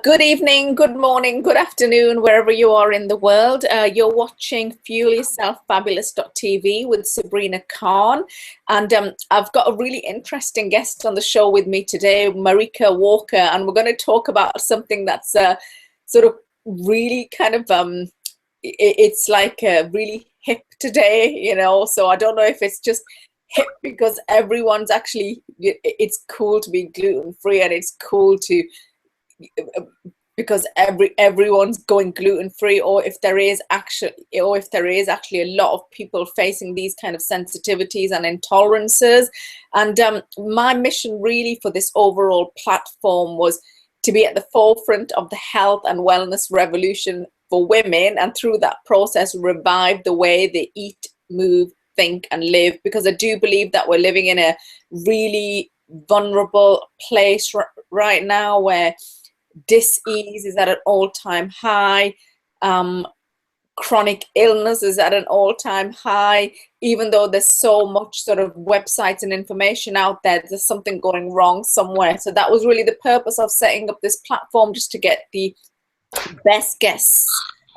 Good evening, good morning, good afternoon, wherever you are in the world. You're watching Fuel Yourself Fabulous.tv with Sabrina Khan. And I've got a really interesting guest on the show with me today, Marika Walker. And we're going to talk about something that's sort of really kind of, it's like really hip today, So I don't know if it's just hip because everyone's actually, it's cool to be gluten-free and it's cool to because everyone's going gluten free, or if there is actually a lot of people facing these kind of sensitivities and intolerances. And my mission really for this overall platform was to be at the forefront of the health and wellness revolution for women, and through that process revive the way they eat, move, think and live, because I do believe that we're living in a really vulnerable place right now where dis-ease is at an all-time high. Chronic illness is at an all-time high. Even though there's so much sort of websites and information out there, there's something going wrong somewhere. So that was really the purpose of setting up this platform, just to get the best guests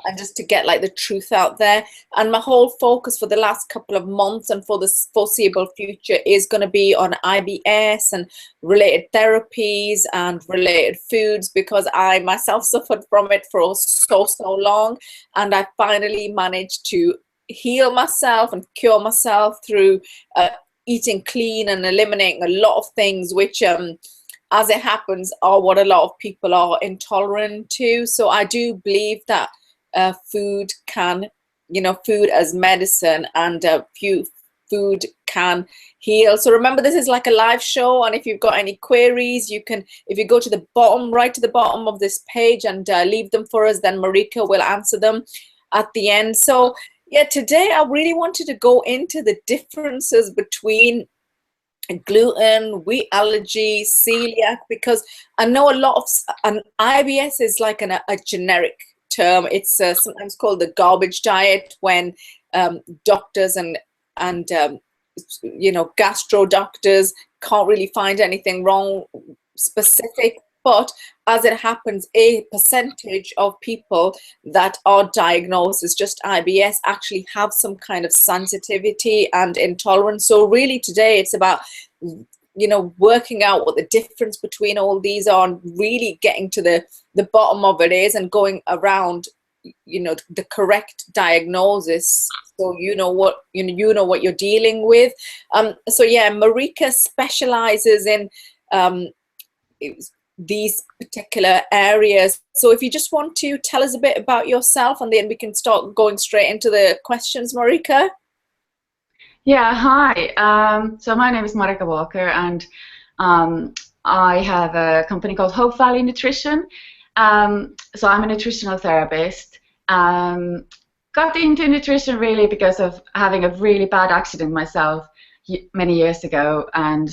and just to get like the truth out there. And my whole focus for the last couple of months and for the foreseeable future is going to be on IBS and related therapies and related foods, because I myself suffered from it for so long, and I finally managed to heal myself and cure myself through eating clean and eliminating a lot of things which as it happens are what a lot of people are intolerant to. So I do believe that food can, food as medicine, and food can heal. So remember, this is like a live show, and if you've got any queries, you can, if you go to the bottom, right to the bottom of this page and leave them for us, then Marika will answer them at the end. So yeah, today I really wanted to go into the differences between gluten, wheat allergy, celiac, because I know a lot of, and IBS is like a generic term. It's sometimes called the garbage diet, when doctors and gastro doctors can't really find anything wrong specific. But as it happens, a percentage of people that are diagnosed as just IBS actually have some kind of sensitivity and intolerance. So really today it's about working out what the difference between all these are, and really getting to the bottom of it is, and going around the correct diagnosis, so you know what you're dealing with. So yeah, Marika specializes in these particular areas. So if you just want to tell us a bit about yourself, and then we can start going straight into the questions, Marika. Yeah, hi. So my name is Marika Walker, and I have a company called Hope Valley Nutrition. So I'm a nutritional therapist. Got into nutrition really because of having a really bad accident myself many years ago, and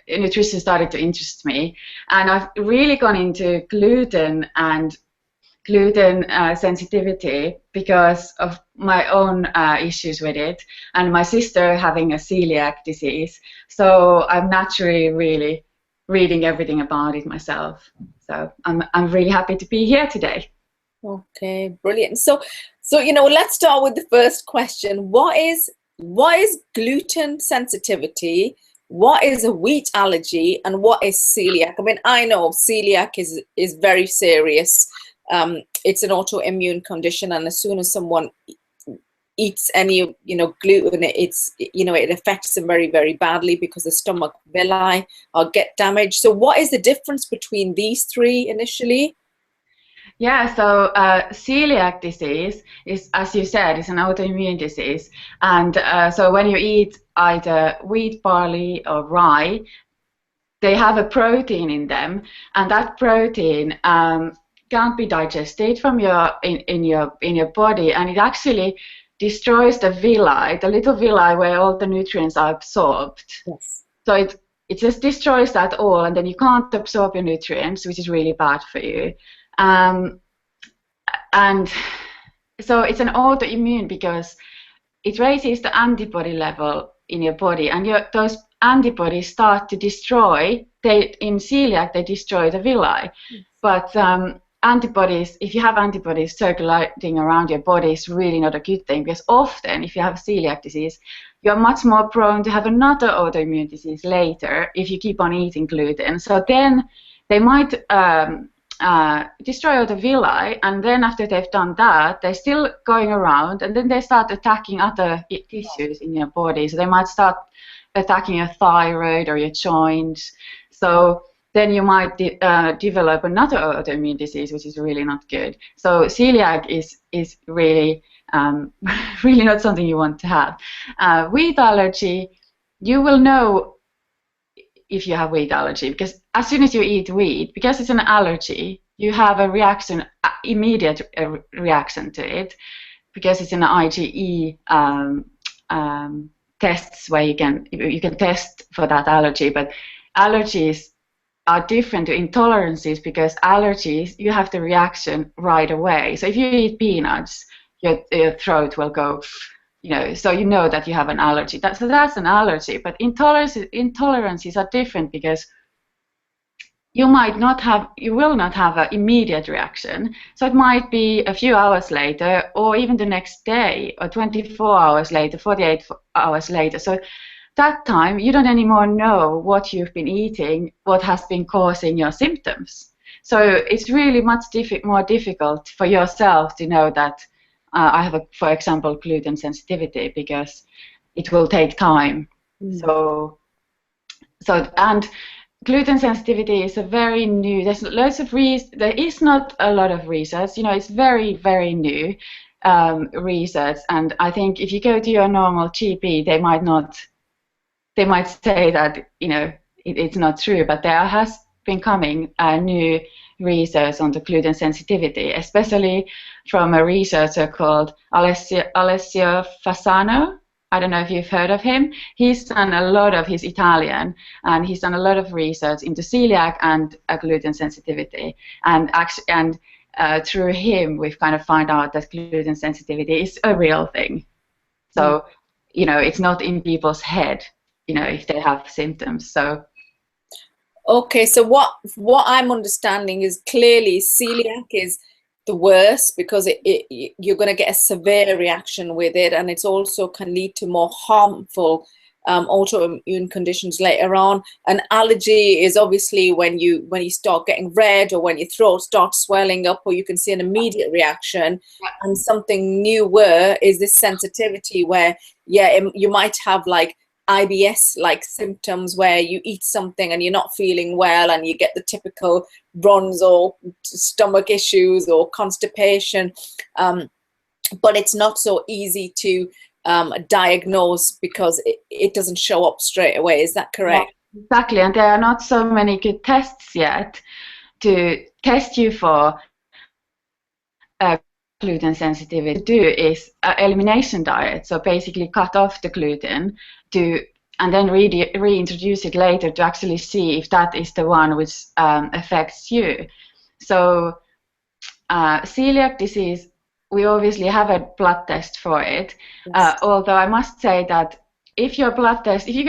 nutrition started to interest me. And I've really gone into gluten and gluten sensitivity because of my own issues with it, and my sister having a celiac disease. So I'm naturally really reading everything about it myself. So I'm really happy to be here today. Okay, brilliant. So let's start with the first question. What is gluten sensitivity? What is a wheat allergy, and what is celiac? I mean, I know celiac is very serious. It's an autoimmune condition, and as soon as someone eats any gluten, it affects them very, very badly, because the stomach villi get damaged. So what is the difference between these three initially? Yeah, so celiac disease is, as you said, is an autoimmune disease, and so when you eat either wheat, barley, or rye, they have a protein in them, and that protein can't be digested from in your body, and it actually destroys the villi, the little villi where all the nutrients are absorbed. Yes. So it just destroys that all, and then you can't absorb your nutrients, which is really bad for you. And so it's an autoimmune because it raises the antibody level in your body, and those antibodies start to destroy. In celiac, they destroy the villi. But antibodies, if you have antibodies circulating around your body, is really not a good thing, because often, if you have celiac disease, you're much more prone to have another autoimmune disease later if you keep on eating gluten. So then they might destroy all the villi, and then after they've done that, they're still going around, and then they start attacking other tissues in your body. So they might start attacking your thyroid or your joints. So then you might develop another autoimmune disease, which is really not good. So celiac is really really not something you want to have. Wheat allergy, you will know if you have wheat allergy, because as soon as you eat wheat, because it's an allergy, you have a reaction, immediate reaction to it, because it's an IgE tests where you can test for that allergy. But allergies are different to intolerances, because allergies, you have the reaction right away. So if you eat peanuts, your throat will go, so you know that you have an allergy. So that's an allergy. But intolerances are different, because you will not have an immediate reaction. So it might be a few hours later, or even the next day, or 24 hours later, 48 hours later. So that time, you don't anymore know what you've been eating, what has been causing your symptoms. So it's really much more difficult for yourself to know that I have, for example, gluten sensitivity, because it will take time. So and gluten sensitivity is a very new. There's lots of there is not a lot of research. It's very, very new research, and I think if you go to your normal GP, they might say that it's not true, but there has been coming new research on the gluten sensitivity, especially from a researcher called Alessio Fasano. I don't know if you've heard of him. He's Italian, and he's done a lot of research into celiac and gluten sensitivity. And through him, we've kind of found out that gluten sensitivity is a real thing. So, it's not in people's head, if they have symptoms. So. Okay, so what I'm understanding is clearly celiac is the worst, because you're going to get a severe reaction with it, and it also can lead to more harmful autoimmune conditions later on. An allergy is obviously when you start getting red, or when your throat starts swelling up, or you can see an immediate reaction. And something newer is this sensitivity, where you might have like IBS-like symptoms, where you eat something and you're not feeling well, and you get the typical runs or stomach issues or constipation, but it's not so easy to diagnose, because it doesn't show up straight away. Is that correct? Yeah, exactly, and there are not so many good tests yet to test you for gluten sensitivity. To do is elimination diet, so basically cut off the gluten and then reintroduce it later to actually see if that is the one which affects you. So celiac disease, we obviously have a blood test for it. Yes. Although I must say that if you go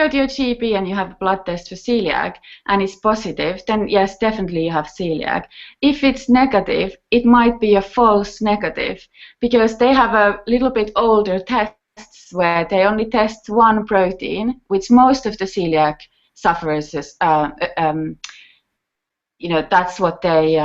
to your GP and you have a blood test for celiac and it's positive, then yes, definitely you have celiac. If it's negative, it might be a false negative, because they have a little bit older tests where they only test one protein, which most of the celiac sufferers, that's what they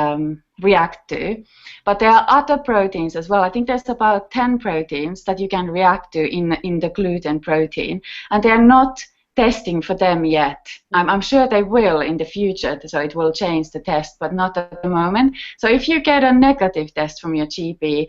react to. But there are other proteins as well. I think there's about 10 proteins that you can react to in the gluten protein, and they're not testing for them yet. I'm sure they will in the future, so it will change the test, but not at the moment. So if you get a negative test from your GP,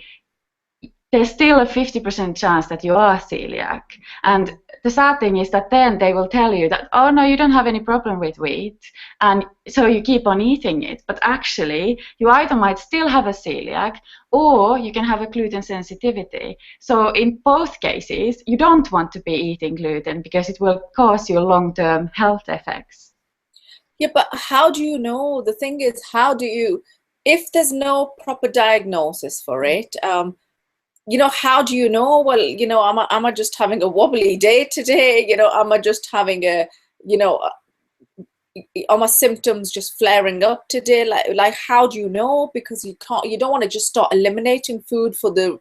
there's still a 50% chance that you are celiac. And the sad thing is that then they will tell you that, oh no, you don't have any problem with wheat, and so you keep on eating it. But actually, you either might still have a celiac, or you can have a gluten sensitivity. So in both cases, you don't want to be eating gluten, because it will cause you long-term health effects. Yeah, but how do you know? The thing is, if there's no proper diagnosis for it, how do you know? Well, am I just having a wobbly day today? Am I just having a you know, are my symptoms just flaring up today? Like how do you know? Because you don't want to just start eliminating food for the,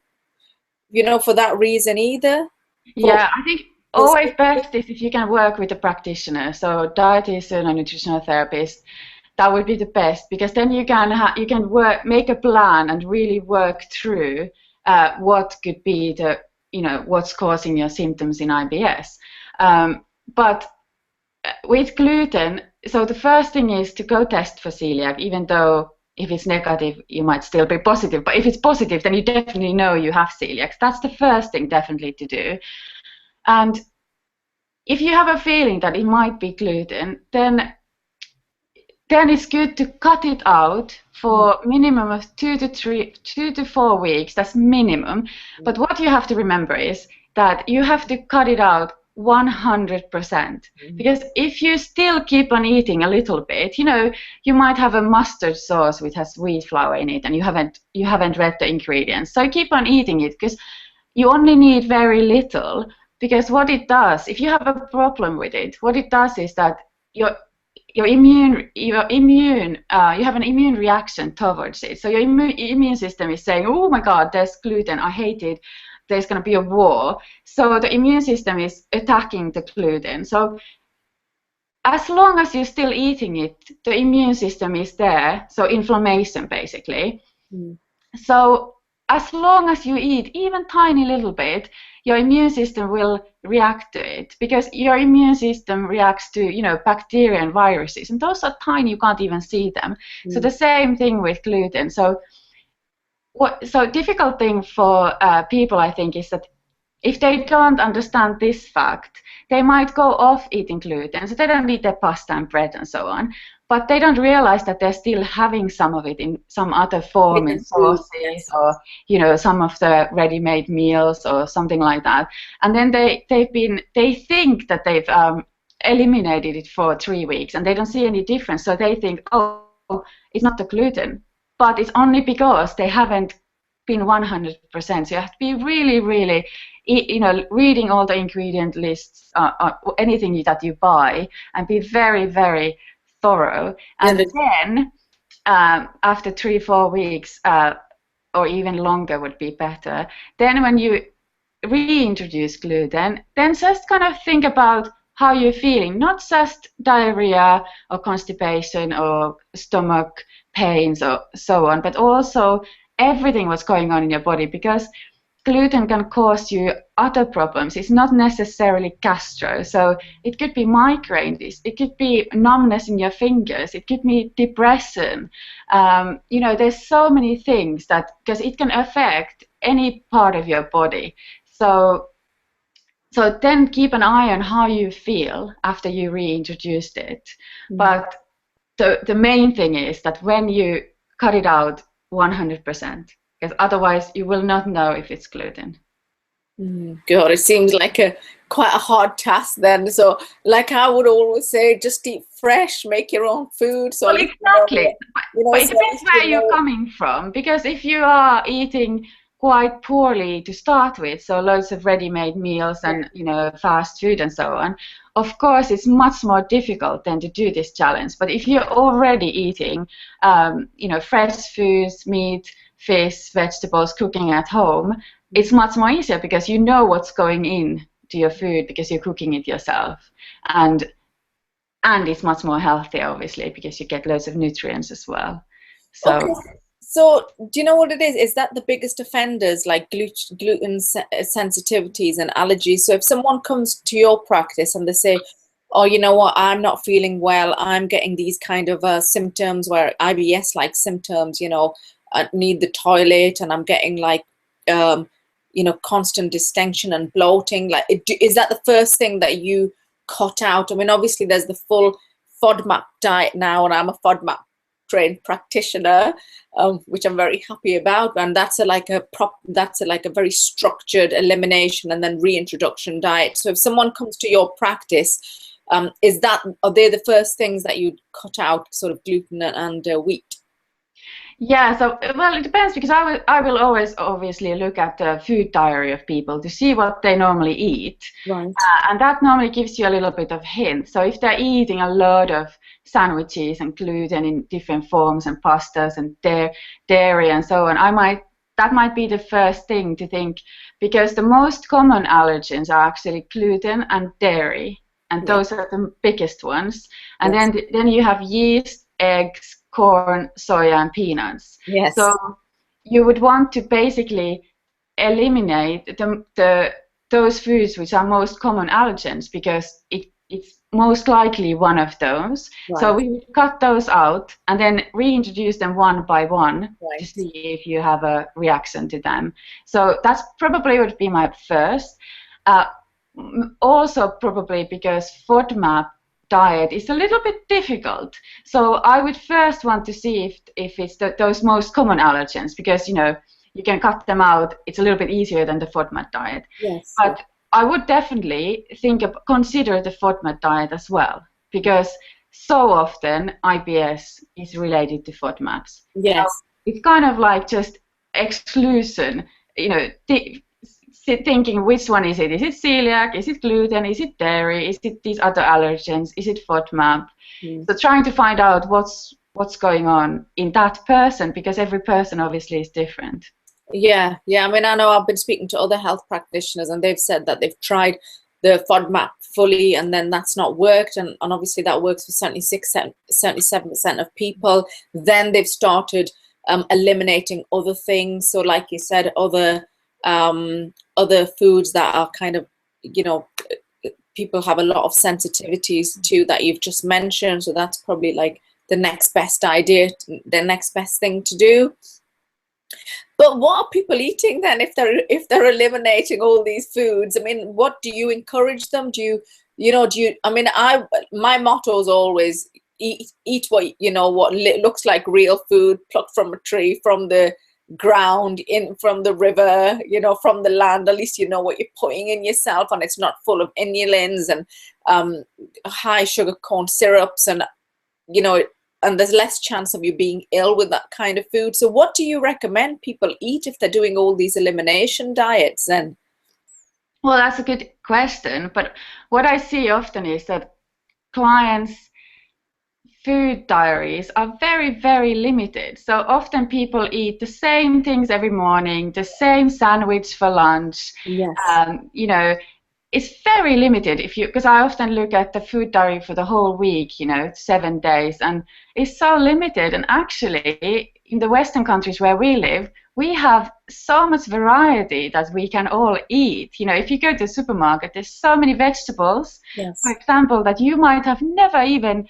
for that reason either. For Yeah, I think always best is if you can work with a practitioner, so dietitian or nutritional therapist. That would be the best, because then you can make a plan and really work through what could be the what's causing your symptoms in IBS. But with gluten, so the first thing is to go test for celiac, even though if it's negative, you might still be positive. But if it's positive, then you definitely know you have celiac. That's the first thing definitely to do. And if you have a feeling that it might be gluten, then it's good to cut it out for minimum of 2 to 4 weeks. That's minimum. But what you have to remember is that you have to cut it out 100%. Because if you still keep on eating a little bit, you might have a mustard sauce which has wheat flour in it, and you haven't read the ingredients. So keep on eating it, because you only need very little. Because what it does, if you have a problem with it, what it does is that you have an immune reaction towards it. So your immune system is saying, oh my God, there's gluten, I hate it, there's going to be a war. So the immune system is attacking the gluten. So as long as you're still eating it, the immune system is there. So inflammation, basically. So as long as you eat even tiny little bit, your immune system will react to it, because your immune system reacts to bacteria and viruses, and those are tiny, you can't even see them. So the same thing with gluten. So difficult thing for people, I think, is that if they don't understand this fact, they might go off eating gluten, so they don't eat their pasta and bread and so on, but they don't realize that they're still having some of it in some other form, in sauces, or some of the ready-made meals or something like that. And then they think that they've eliminated it for 3 weeks, and they don't see any difference, so they think, oh, it's not the gluten, but it's only because they haven't been 100%. So you have to be really, really, reading all the ingredient lists, anything that you buy, and be very, very thorough. And then after 3-4 weeks, or even longer would be better. Then when you reintroduce gluten, then just kind of think about how you're feeling, not just diarrhea or constipation or stomach pains or so on, but also everything what's going on in your body, because gluten can cause you other problems. It's not necessarily gastro. So it could be migraine, it could be numbness in your fingers, it could be depression. There's so many things because it can affect any part of your body. So then keep an eye on how you feel after you reintroduced it. But the main thing is that when you cut it out 100%, because otherwise you will not know if it's gluten. God, it seems like quite a hard task then. So like I would always say, just eat fresh, make your own food. So well, exactly. But it depends where you're coming from, because if you are eating quite poorly to start with, so loads of ready-made meals and fast food and so on, of course it's much more difficult than to do this challenge. But if you're already eating fresh foods, meat, fish, vegetables, cooking at home, it's much more easier, because you know what's going in to your food because you're cooking it yourself, and it's much more healthy, obviously, because you get loads of nutrients as well. So okay. So do you know what it is? Is that the biggest offenders, like gluten sensitivities and allergies? So if someone comes to your practice and they say, oh, you know what, I'm not feeling well, I'm getting these kind of symptoms, where IBS-like symptoms, I need the toilet, and I'm getting like, constant distension and bloating. Like, is that the first thing that you cut out? I mean, obviously there's the full FODMAP diet now, and I'm a FODMAP trained practitioner, which I'm very happy about, and that's like a very structured elimination and then reintroduction diet. So if someone comes to your practice, are they the first things that you cut out, sort of gluten and wheat? Yeah, so well, it depends because I will always obviously look at the food diary of people to see what they normally eat, Right. and that normally gives you a little bit of hint. So if they're eating a lot of sandwiches and gluten in different forms and pastas and dairy and so on, that might be the first thing to think because the most common allergens are actually gluten and dairy, and Yeah. those are the biggest ones. And Yes. then you have yeast, eggs, corn, soya, and peanuts. Yes. So you would want to basically eliminate those foods which are most common allergens because it's most likely one of those. So Right. we would cut those out and then reintroduce them one by one to Right. see if you have a reaction to them. So that's probably would be my first. Uh, Also probably because FODMAP diet is a little bit difficult. So I would first want to see if it's those most common allergens because you can cut them out. It's a little bit easier than the FODMAP diet. Yes. But I would definitely consider the FODMAP diet as well because so often IBS is related to FODMAPs. So Yes. it's kind of like just exclusion. You know, thinking which one is it? Is it celiac? Is it gluten? Is it dairy? Is it these other allergens? Is it FODMAP? Mm. So trying to find out what's going on in that person because every person obviously is different. Yeah, yeah. I mean, I know I've been speaking to other health practitioners and they've said that they've tried the FODMAP fully and then that's not worked. And obviously that works for 77% of people. Then they've started eliminating other things. So like you said, other foods that are kind of, you know, people have a lot of sensitivities to that you've just mentioned. So that's probably like the next best idea, the next best thing to do. But what are people eating then if they're eliminating all these foods? I mean, what do you encourage them? I mean, my motto is always eat what looks like real food plucked from a tree, from the ground, in from the river, from the land. At least you know what you're putting in yourself, and it's not full of inulins and high sugar corn syrups and you know, and there's less chance of you being ill with that kind of food. So what do you recommend people eat if they're doing all these elimination diets then? Well, that's a good question. But what I see often is that clients' food diaries are very, very limited. So often people eat the same things every morning, the same sandwich for lunch. Yes. It's very limited because I often look at the food diary for the whole week, 7 days, and it's so limited. And actually, in the Western countries where we live, we have so much variety that we can all eat. If you go to the supermarket, there's so many vegetables, for Yes. example, that you might have never even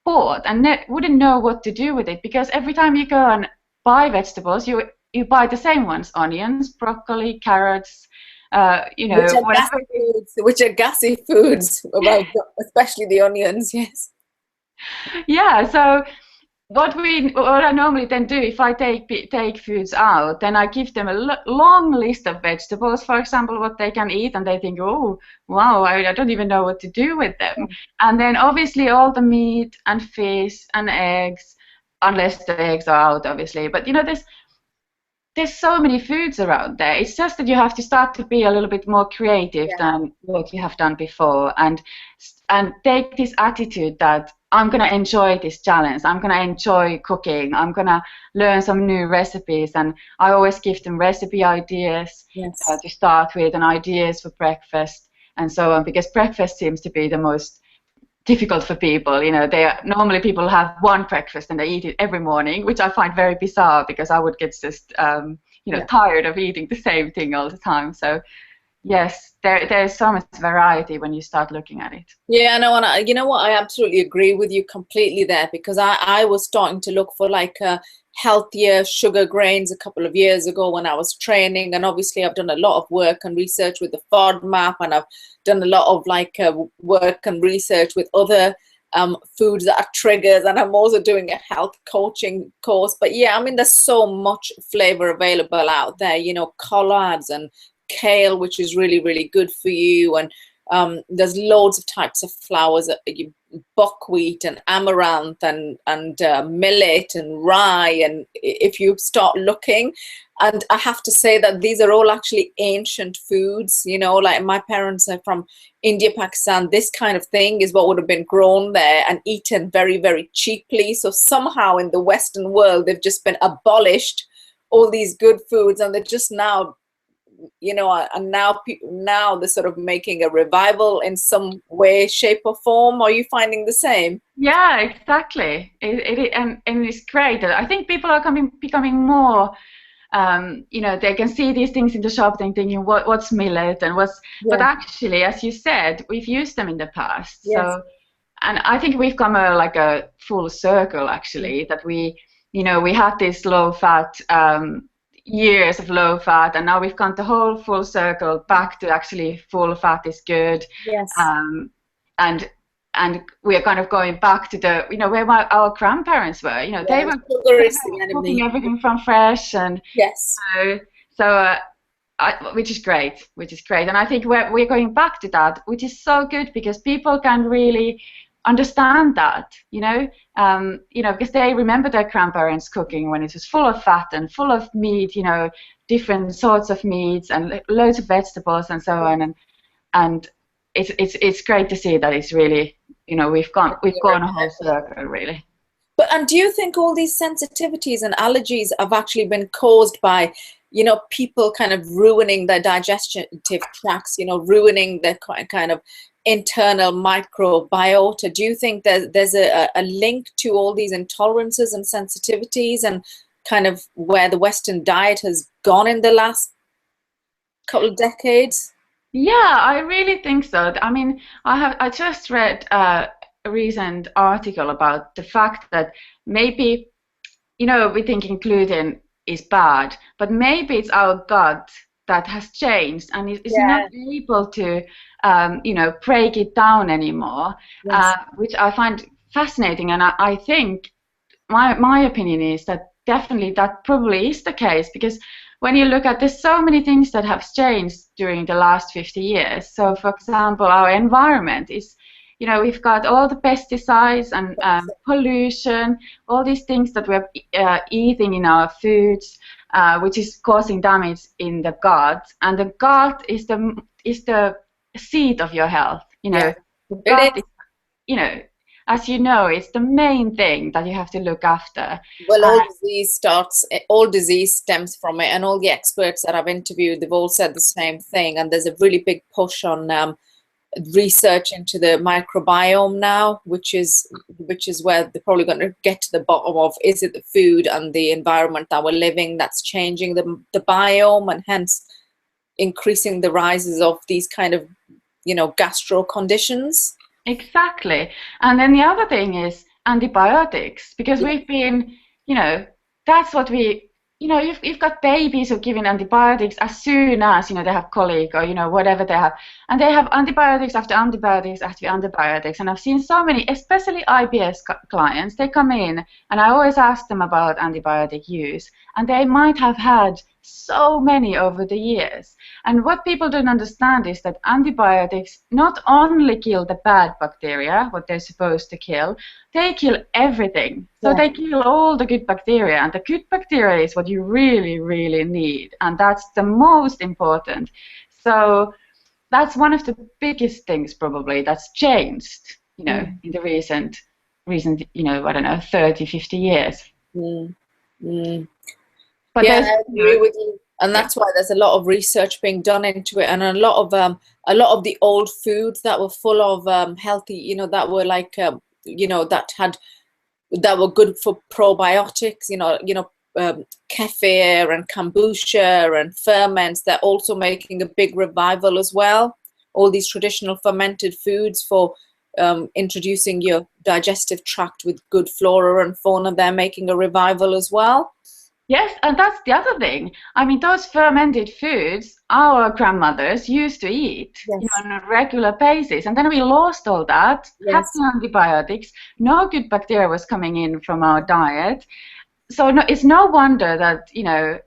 bought and wouldn't know what to do with it because every time you go and buy vegetables, you buy the same ones: onions, broccoli, carrots, whatever. Which are gassy foods, well, especially the onions, yes. Yeah, so what I normally then do if I take foods out, then I give them a long list of vegetables, for example, what they can eat, and they think, oh, wow, I don't even know what to do with them. And then obviously all the meat and fish and eggs, unless the eggs are out, obviously. But there's so many foods around there. It's just that you have to start to be a little bit more creative Yeah. than what you have done before, and take this attitude that I'm gonna enjoy this challenge. I'm gonna enjoy cooking. I'm gonna learn some new recipes, and I always give them recipe ideas Yes. to start with, and ideas for breakfast and so on, because breakfast seems to be the most difficult for people. Normally people have one breakfast and they eat it every morning, which I find very bizarre because I would get just Yeah. tired of eating the same thing all the time. So yes, there's so much variety when you start looking at it. Yeah, no, and you know what? I absolutely agree with you completely there because I was starting to look for like healthier sugar grains a couple of years ago when I was training, and obviously I've done a lot of work and research with the FODMAP, and I've done a lot of like work and research with other foods that are triggers, and I'm also doing a health coaching course. But yeah, I mean, there's so much flavor available out there. Collards and kale, which is really, really good for you, and there's loads of types of flours, buckwheat and amaranth and millet and rye, and if you start looking, and I have to say that these are all actually ancient foods, you know, like my parents are from India, Pakistan. This kind of thing is what would have been grown there and eaten very, very cheaply. So somehow in the Western world they've just been abolished all these good foods, and they're just now, you know, and now they're sort of making a revival in some way, shape, or form. Are you finding the same? Yeah, exactly. And it's great. I think people are becoming more, you know, they can see these things in the shop and thinking, what's millet and what's, but Yeah. actually, as you said, we've used them in the past. Yes. So, and I think we've come like a full circle actually, that we, you know, we had this low fat, years of low fat, and now we've gone the whole full circle back to actually full fat is good. Yes. Um, and and we are kind of going back to the, you know, where our grandparents were. You know, Yeah. Sugar they is the were cooking enemy. everything from fresh, and Yes. so which is great, which is great. And I think we're going back to that, which is so good because people can really understand that, you know, because they remember their grandparents cooking when it was full of fat and full of meat, you know, different sorts of meats and loads of vegetables and so on. And it's great to see that it's really, you know, we've gone a whole circle really. But and do you think all these sensitivities and allergies have actually been caused by, you know, people kind of ruining their digestive tracts, you know, ruining their kind of internal microbiota? Do you think there's a link to all these intolerances and sensitivities and kind of where the Western diet has gone in the last couple of decades? Yeah, I really think so. I mean, I just read a recent article about the fact that maybe, you know, we're thinking gluten is bad, but maybe it's our gut that has changed and is not Yeah. able to, you know, break it down anymore, Yes. which I find fascinating. And I think my opinion is that definitely that probably is the case because when you look at there's so many things that have changed during the last 50 years. So for example, our environment is, you know, we've got all the pesticides and pollution, all these things that we're eating in our foods, which is causing damage in the gut. And the gut is the seat of your health. You Yeah. know, the It gut is. is, you know, as you know, it's the main thing that you have to look after. Well, Uh, all disease stems from it, and all the experts that I've interviewed, they've all said the same thing. And there's a really big push on research into the microbiome now, which is where they're probably going to get to the bottom of, is it the food and the environment that we're living that's changing the biome, and hence increasing the rises of these kind of, you know, gastro conditions. Exactly. And then the other thing is antibiotics, because Yeah. we've been, you know, that's what we, you know, you've got babies who are given antibiotics as soon as, you know, they have colic or, you know, whatever they have. And they have antibiotics after antibiotics after antibiotics. And I've seen so many, especially IBS clients, they come in and I always ask them about antibiotic use. And they might have had so many over the years. And what people don't understand is that antibiotics not only kill the bad bacteria, what they're supposed to kill, they kill everything. So Yeah. they kill all the good bacteria, and the good bacteria is what you really, really need, and that's the most important. So that's one of the biggest things probably that's changed, you know, Mm, in the recent, you know, I don't know, 30, 50 years. mm, mm. But Yeah, there's, I you know, agree with you. And yeah. that's why there's a lot of research being done into it, and a lot of the old foods that were full of healthy, you know, that were like you know, that were good for probiotics, kefir and kombucha and ferments. They're also making a big revival as well. All these traditional fermented foods for introducing your digestive tract with good flora and fauna, they're making a revival as well. Yes, and that's the other thing. I mean, those fermented foods our grandmothers used to eat, you Yes. know, on a regular basis. And then we lost all that, had Yes. the antibiotics, no good bacteria was coming in from our diet. So no, it's no wonder that, you know,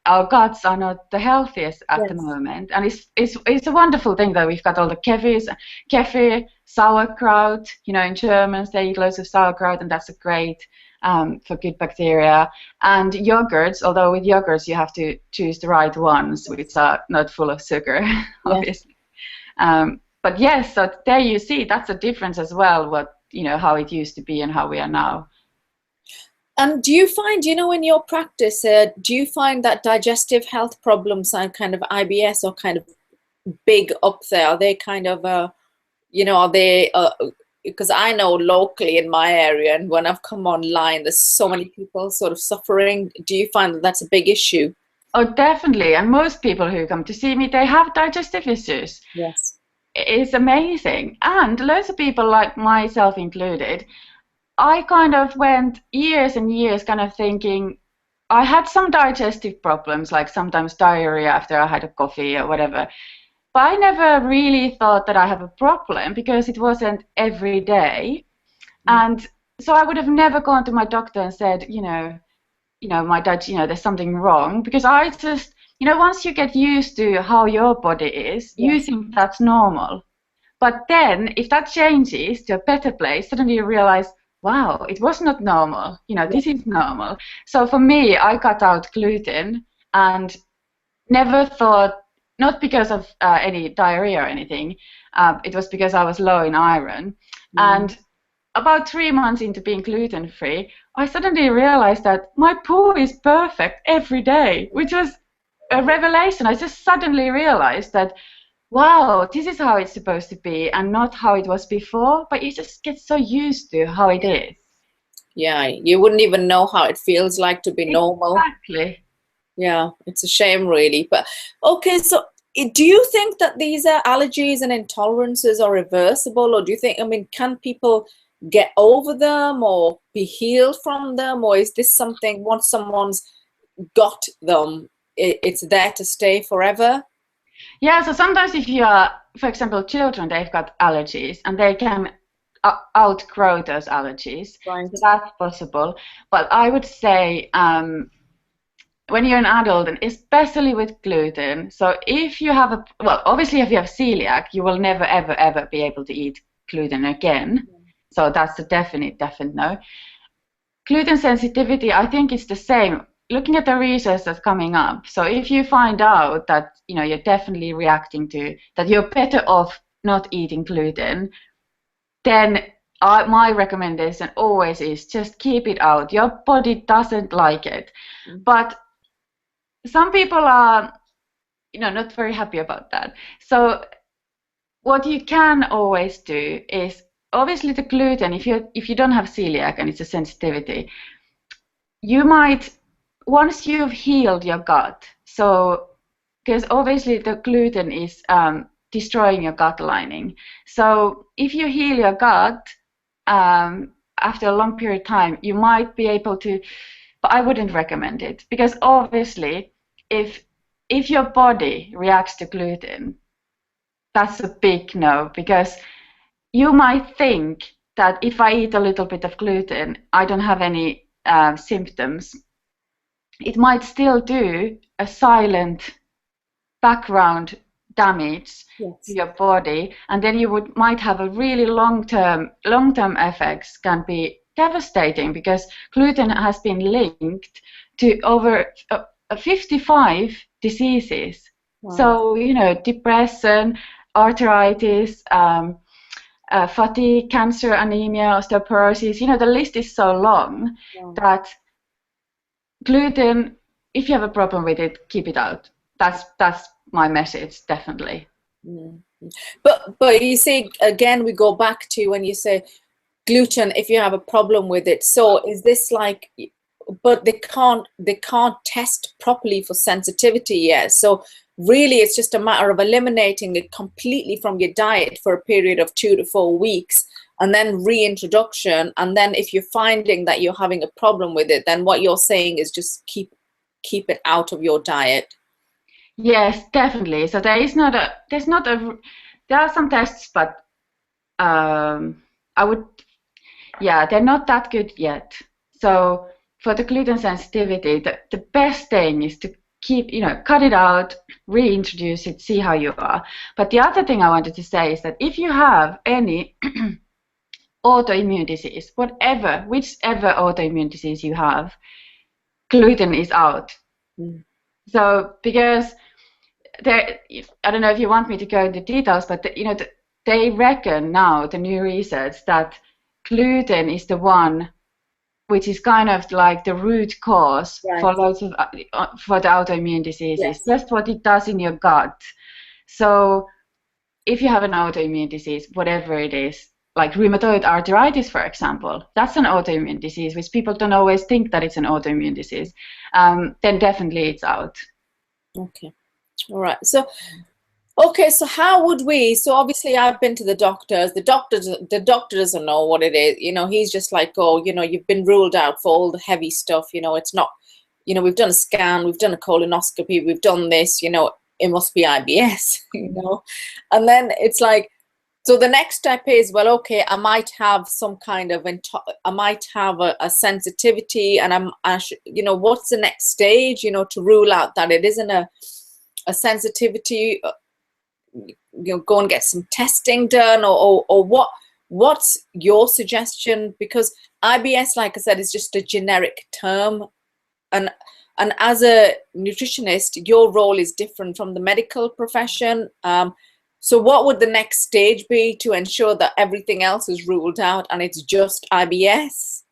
our guts are not the healthiest at the Yes. moment, and it's a wonderful thing that we've got all the kefir, sauerkraut. In Germans they eat loads of sauerkraut, and that's a great for good bacteria. And yogurts, although with yogurts you have to choose the right ones, which are not full of sugar, Yes. obviously. But yes, so there you see that's a difference as well. What how it used to be and how we are now. And do you find, in your practice, do you find that digestive health problems and kind of IBS are kind of big up there? Are they kind of, are they, because I know locally in my area, and when I've come online, there's so many people sort of suffering. Do you find that that's a big issue? Oh, definitely. And most people who come to see me, they have digestive issues. Yes. It's amazing. And loads of people, like myself included, I kind of went years and years kind of thinking I had some digestive problems, like sometimes diarrhea after I had a coffee or whatever. But I never really thought that I have a problem because it wasn't every day. And so I would have never gone to my doctor and said, my dad, there's something wrong, because I just, once you get used to how your body is, you Yes. think that's normal. But then if that changes to a better place, suddenly you realize, wow, it was not normal. Yes. This is normal. So for me, I cut out gluten and never thought, not because of any diarrhea or anything, it was because I was low in iron. Mm. And about 3 months into being gluten free, I suddenly realized that my poo is perfect every day, which was a revelation. I just suddenly realized that, wow, this is how it's supposed to be and not how it was before. But you just get so used to how it is. Yeah, you wouldn't even know how it feels like to be normal. Exactly. Yeah, it's a shame, really. But okay, so do you think that these allergies and intolerances are reversible, or do you think, I mean, can people get over them or be healed from them, or is this something once someone's got them, it's there to stay forever? Yeah, so sometimes if you are, for example, children, they've got allergies and they can outgrow those allergies. So Right. that's possible. But I would say when you're an adult, and especially with gluten, so if you have well, obviously if you have celiac, you will never, ever, ever be able to eat gluten again. So that's a definite no. Gluten sensitivity, I think it's the same. Looking at the research that's coming up, so if you find out that you're definitely reacting to that, you're better off not eating gluten, then my recommendation always is just keep it out. Your body doesn't like it, but some people are not very happy about that. So what you can always do is, obviously the gluten, if you don't have celiac and it's a sensitivity, you might, once you've healed your gut, so because obviously the gluten is destroying your gut lining. So if you heal your gut after a long period of time, you might be able to, but I wouldn't recommend it, because obviously if your body reacts to gluten, that's a big no, because you might think that if I eat a little bit of gluten, I don't have any symptoms. It might still do a silent background damage to Yes. your body, and then you might have a really long-term effects can be devastating, because gluten has been linked to over 55 diseases. Wow. So depression, arthritis, fatigue, cancer, anemia, osteoporosis. The list is so long Wow. that gluten, if you have a problem with it, keep it out. That's my message, definitely. Mm. But you see, again, we go back to when you say gluten, if you have a problem with it. So is this like, but they can't test properly for sensitivity yet. So really it's just a matter of eliminating it completely from your diet for a period of 2 to 4 weeks, and then reintroduction. And then if you're finding that you're having a problem with it, then what you're saying is just keep it out of your diet. Yes, definitely. So there are some tests, but I would, yeah, they're not that good yet. So for the gluten sensitivity, the best thing is to cut it out, reintroduce it, see how you are. But the other thing I wanted to say is that if you have any autoimmune disease, whichever autoimmune disease you have, gluten is out. Mm. So because I don't know if you want me to go into details, but they reckon now, the new research, that gluten is the one which is kind of like the root cause for loads of for the autoimmune diseases. Yes. Just what it does in your gut. So if you have an autoimmune disease, whatever it is, like rheumatoid arthritis, for example, that's an autoimmune disease, which people don't always think that it's an autoimmune disease. Then definitely it's out. Okay. All right. So, okay. So how would we? So obviously, I've been to the doctors. The doctor doesn't know what it is. He's just like, oh, you've been ruled out for all the heavy stuff. It's not. We've done a scan, we've done a colonoscopy, we've done this. It must be IBS. And then it's like, so the next step is, well, okay, I might have some kind of, I might have a sensitivity, and what's the next stage, to rule out that it isn't a sensitivity. Go and get some testing done, or what's your suggestion? Because IBS, like I said, is just a generic term, and as a nutritionist, your role is different from the medical profession. So what would the next stage be to ensure that everything else is ruled out and it's just IBS?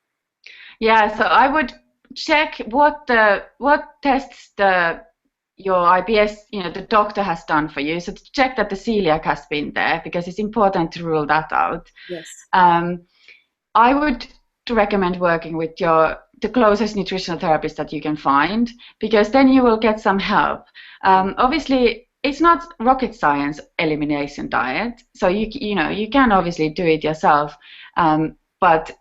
Yeah, so I would check what tests your IBS, the doctor has done for you. So to check that the celiac has been there, because it's important to rule that out. Yes. I would recommend working with the closest nutritional therapist that you can find, because then you will get some help. Obviously, it's not rocket science, elimination diet, so you can obviously do it yourself, but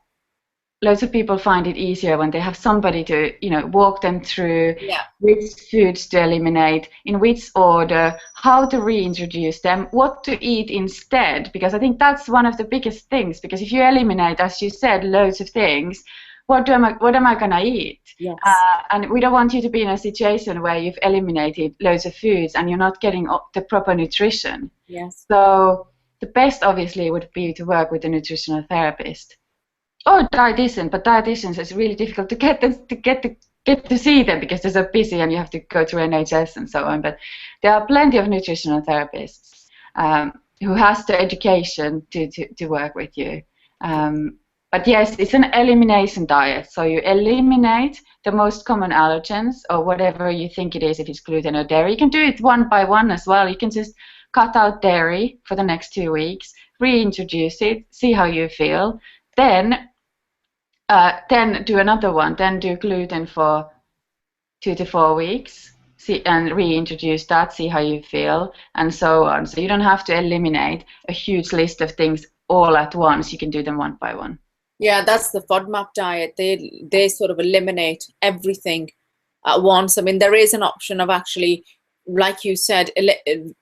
loads of people find it easier when they have somebody to walk them through which foods to eliminate, in which order, how to reintroduce them, what to eat instead, because I think that's one of the biggest things. Because if you eliminate, as you said, loads of things, what am I gonna eat? Yes. And we don't want you to be in a situation where you've eliminated loads of foods and you're not getting the proper nutrition. Yes. So the best obviously would be to work with a nutritional therapist or dietitian, but dietitians is really difficult to get to see them because they're so busy and you have to go through NHS and so on. But there are plenty of nutritional therapists who has the education to work with you. But yes, it's an elimination diet. So you eliminate the most common allergens or whatever you think it is, if it's gluten or dairy. You can do it one by one as well. You can just cut out dairy for the next 2 weeks, reintroduce it, see how you feel. Then do another one. Then do gluten for 2 to 4 weeks. See, and reintroduce that, see how you feel, and so on. So you don't have to eliminate a huge list of things all at once. You can do them one by one. Yeah, that's the FODMAP diet. They sort of eliminate everything at once. I mean, there is an option of actually, like you said,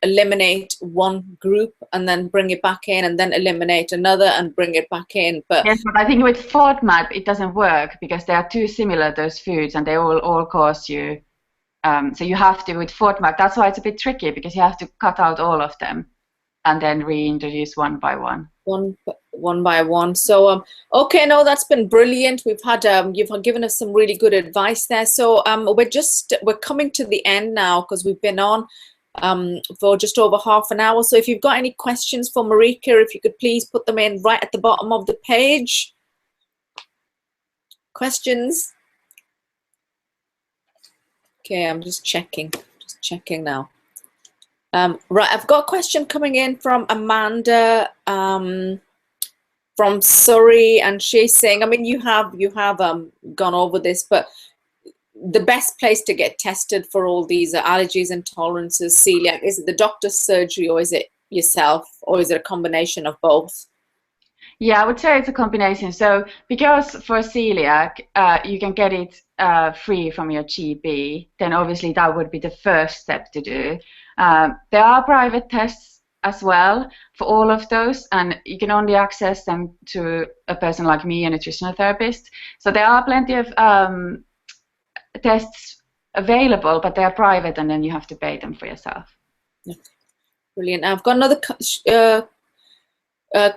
eliminate one group and then bring it back in, and then eliminate another and bring it back in. But yes, but I think with FODMAP it doesn't work because they are too similar, those foods, and they all cause you. So you have to, with FODMAP, that's why it's a bit tricky, because you have to cut out all of them and then reintroduce one by one. One by one. So okay, no, that's been brilliant. We've had you've given us some really good advice there. So we're coming to the end now, because we've been on for just over half an hour. So if you've got any questions for Marika, if you could please put them in right at the bottom of the page. Questions? Okay, I'm just checking now. Right, I've got a question coming in from Amanda from Surrey, and she's saying, I mean, you have gone over this, but the best place to get tested for all these allergies, intolerances, celiac, is it the doctor's surgery, or is it yourself, or is it a combination of both? Yeah, I would say it's a combination. So because for celiac, you can get it free from your GP, then obviously that would be the first step to do. There are private tests as well for all of those, and you can only access them to a person like me, a nutritional therapist. So there are plenty of tests available, but they are private, and then you have to pay them for yourself. Brilliant. I've got another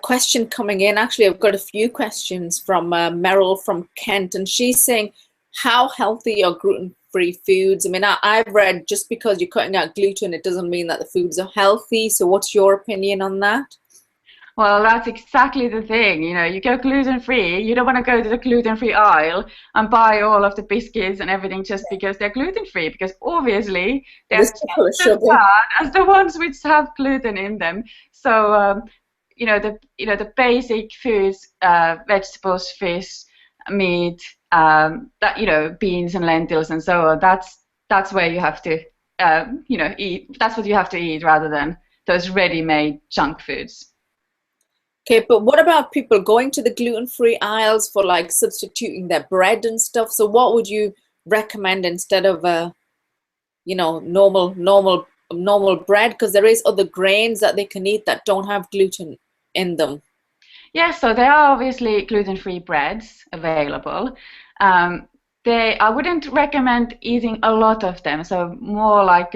question coming in. Actually, I've got a few questions from Meryl from Kent, and she's saying, how healthy are gluten-free foods? I mean, I've read just because you're cutting out gluten, it doesn't mean that the foods are healthy. So what's your opinion on that? Well, that's exactly the thing. You know, you go gluten-free, you don't want to go to the gluten-free aisle and buy all of the biscuits and everything just because they're gluten-free, because obviously they're There's just chocolate as sugar. bad as the ones which have gluten in them. So, the basic foods, vegetables, fish, meat, beans and lentils and so on. That's where you have to, eat. That's what you have to eat rather than those ready-made junk foods. Okay, but what about people going to the gluten-free aisles for like substituting their bread and stuff? So what would you recommend instead of normal bread? Because there is other grains that they can eat that don't have gluten in them. Yeah, so there are obviously gluten-free breads available. I wouldn't recommend eating a lot of them, so more like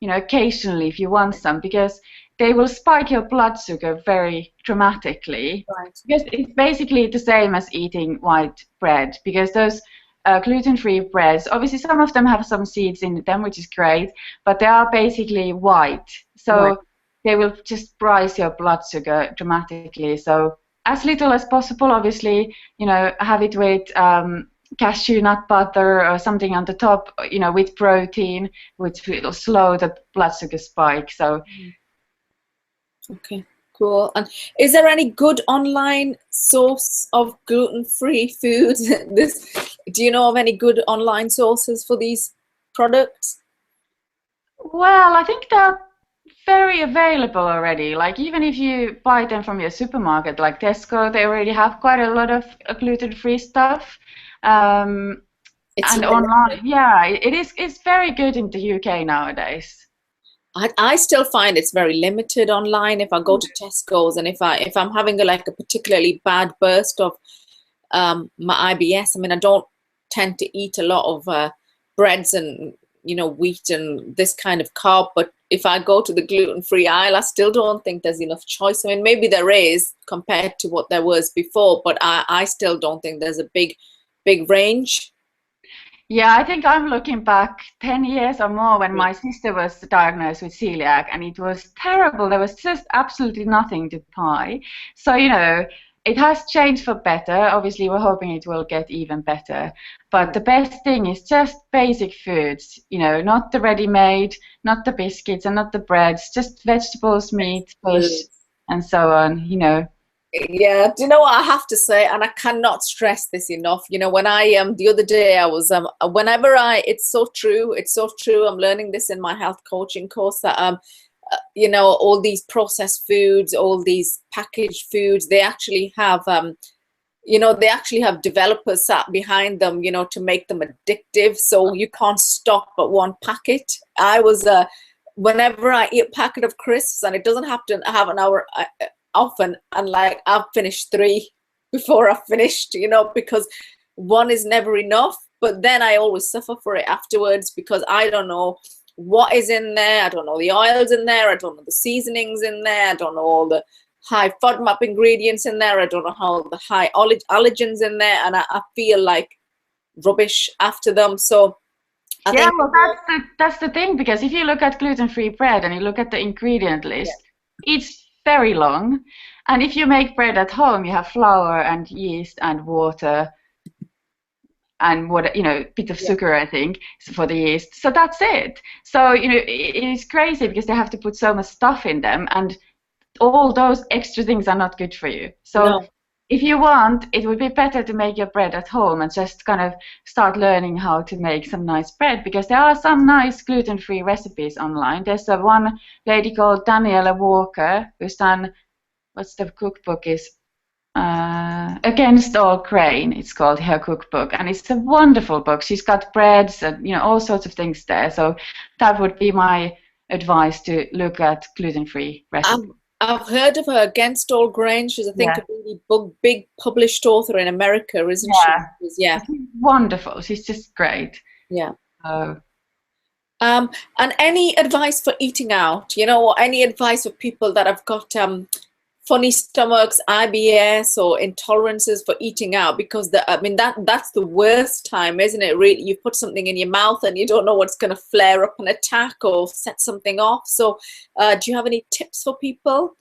occasionally if you want some, because they will spike your blood sugar very dramatically. Right. Because it's basically the same as eating white bread, because those gluten-free breads, obviously some of them have some seeds in them, which is great, but they are basically white. So Right. they will just rise your blood sugar dramatically. So as little as possible, obviously, have it with cashew nut butter or something on the top, with protein, which will slow the blood sugar spike. So. Okay, cool. And is there any good online source of gluten-free foods? Do you know of any good online sources for these products? Well, I think they're very available already. Like even if you buy them from your supermarket, like Tesco, they already have quite a lot of gluten-free stuff. It's And limited. online, yeah, it's very good in the UK nowadays. I still find it's very limited online. If I go to Tesco's and if I'm having a particularly bad burst of my IBS, I mean, I don't tend to eat a lot of breads and wheat and this kind of carb. But if I go to the gluten-free aisle, I still don't think there's enough choice. I mean, maybe there is compared to what there was before, but I still don't think there's a big range. Yeah, I think I'm looking back 10 years or more when my sister was diagnosed with celiac, and it was terrible. There was just absolutely nothing to buy. So, it has changed for better. Obviously, we're hoping it will get even better. But the best thing is just basic foods, not the ready-made, not the biscuits and not the breads, just vegetables, meat, fish, and so on, Yeah, do you know what I have to say? And I cannot stress this enough. When I the other day I was it's so true. It's so true. I'm learning this in my health coaching course that all these processed foods, all these packaged foods, they actually have developers sat behind them, to make them addictive. So you can't stop at one packet. I was whenever I eat a packet of crisps, and it doesn't have to have an hour. Often, and like I've finished 3 before I finished, because one is never enough. But then I always suffer for it afterwards because I don't know what is in there. I don't know the oils in there. I don't know the seasonings in there. I don't know all the high FODMAP ingredients in there. I don't know how the high allergens in there, and I feel like rubbish after them. So I think that's the thing, because if you look at gluten-free bread and you look at the ingredient list, it's very long. And if you make bread at home, you have flour and yeast and water and a bit of sugar, I think, for the yeast. So that's it. So, it is crazy because they have to put so much stuff in them, and all those extra things are not good for you. So if you want, it would be better to make your bread at home and just kind of start learning how to make some nice bread, because there are some nice gluten-free recipes online. There's one lady called Daniela Walker who's done, what's the cookbook is? Against All Grain, it's called, her cookbook, and it's a wonderful book. She's got breads and all sorts of things there. So that would be my advice, to look at gluten-free recipes. I've heard of her, Against All Grain. She's, I think, a really big published author in America, isn't she? Yeah. She's wonderful. She's just great. Yeah. So, And any advice for eating out, or any advice for people that have got funny stomachs, IBS, or intolerances for eating out? Because I mean that's the worst time, isn't it? Really, you put something in your mouth and you don't know what's going to flare up and attack or set something off. So, do you have any tips for people?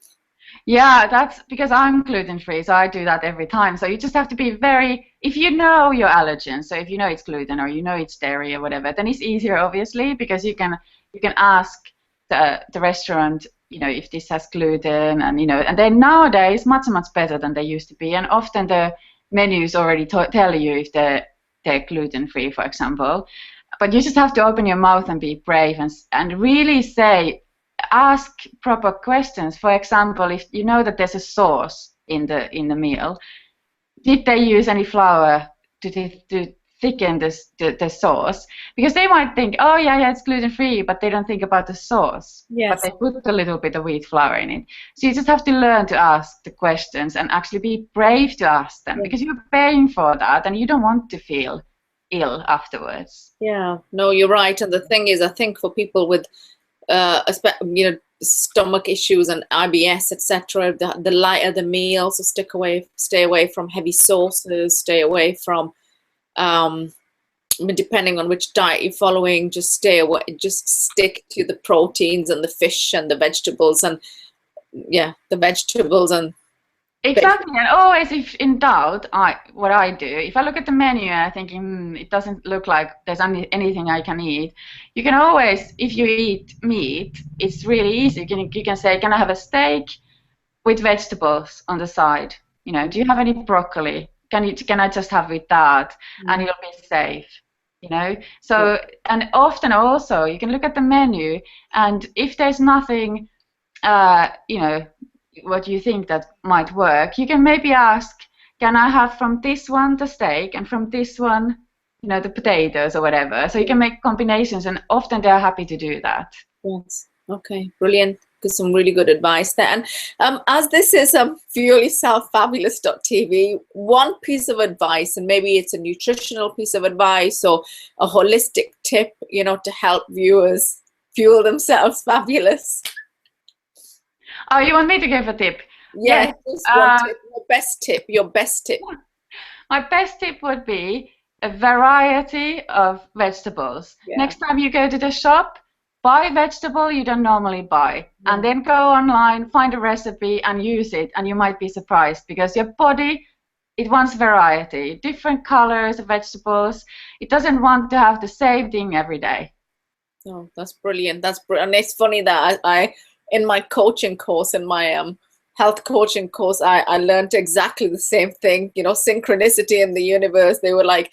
yeah, that's because I'm gluten free, so I do that every time. So you just have to be very, if you know your allergen, so if you know it's gluten or you know it's dairy or whatever, then it's easier obviously because you can ask the restaurant, if this has gluten, and and then nowadays much better than they used to be, and often the menus already tell you if they're gluten free, for example. But you just have to open your mouth and be brave and really say, ask proper questions. For example, if you know that there's a sauce in the meal, did they use any flour to thicken the sauce? Because they might think, oh yeah, it's gluten free, but they don't think about the sauce. But Yes. they put a little bit of wheat flour in it. So you just have to learn to ask the questions and actually be brave to ask them, because you're paying for that and you don't want to feel ill afterwards. Yeah, no, you're right. And the thing is, I think for people with stomach issues and IBS, etc., the lighter the meal. So stay away from heavy sauces, stay away from I mean, depending on which diet you're following, just stay away, just stick to the proteins and the fish and the vegetables, and yeah, the vegetables and Exactly, and always if in doubt, what I do, if I look at the menu and I think it doesn't look like there's anything I can eat, you can always, if you eat meat, it's really easy. You can say, can I have a steak with vegetables on the side? Do you have any broccoli? Can I just have with that? And you'll be safe. So, and often also you can look at the menu, and if there's nothing, uh, you know, what you think that might work, you can maybe ask, can I have from this one the steak and from this one, the potatoes or whatever? So you can make combinations, and often they're happy to do that. yes. Okay, brilliant. Some really good advice there. And as this is Fuel Yourself Fabulous.tv, one piece of advice, and maybe it's a nutritional piece of advice or a holistic tip, to help viewers fuel themselves fabulous. Oh, you want me to give a tip? Yeah, Yes. just one tip. Your best tip. My best tip would be a variety of vegetables. Yeah. Next time you go to the shop, buy a vegetable you don't normally buy, and then go online, find a recipe, and use it. And you might be surprised because your body, it wants variety, different colors of vegetables. It doesn't want to have the same thing every day. Oh, that's brilliant. That's brilliant. And it's funny that I in my coaching course, in my health coaching course, I learned exactly the same thing. Synchronicity in the universe. They were like,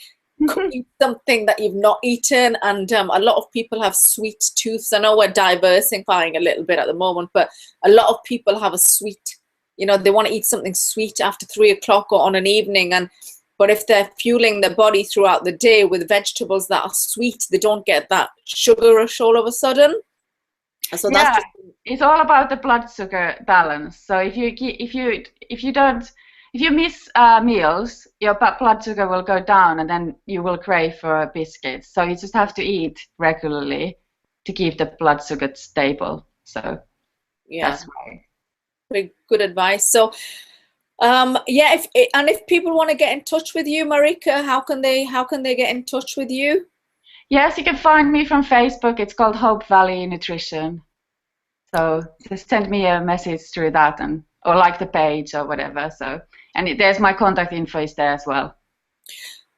cook eat something that you've not eaten, and a lot of people have sweet tooths. I know we're diversifying a little bit at the moment, but a lot of people have a sweet. They want to eat something sweet after 3 o'clock or on an evening, but if they're fueling their body throughout the day with vegetables that are sweet, they don't get that sugar rush all of a sudden. So Yeah, that's it's all about the blood sugar balance. So if you miss meals, your blood sugar will go down, and then you will crave for biscuits. So you just have to eat regularly to keep the blood sugar stable. So that's why. pretty good advice. So if people want to get in touch with you, Marika, how can they get in touch with you? Yes, you can find me from Facebook. It's called Hope Valley Nutrition. So just send me a message through that, or like the page or whatever. So, and there's my contact info is there as well.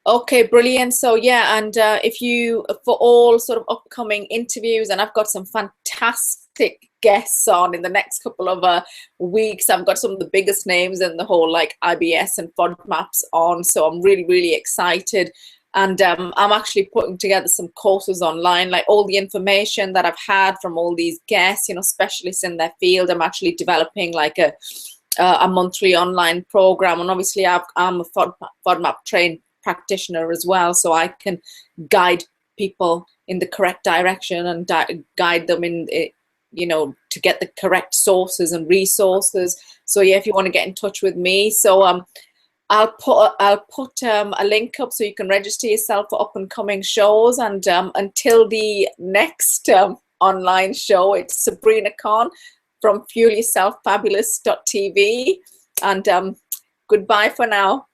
Okay, brilliant. So yeah, and if you, for all sort of upcoming interviews, and I've got some fantastic guests on in the next couple of weeks. I've got some of the biggest names in the whole like IBS and FODMAPs on, so I'm really, really excited. And I'm actually putting together some courses online, like all the information that I've had from all these guests, specialists in their field. I'm actually developing like a monthly online program, and obviously I'm a FODMAP trained practitioner as well, so I can guide people in the correct direction and guide them in to get the correct sources and resources. So yeah, if you want to get in touch with me, so I'll put a link up so you can register yourself for up and coming shows. And until the next online show, it's Sabrina Khan from fuelyourselffabulous.tv. And goodbye for now.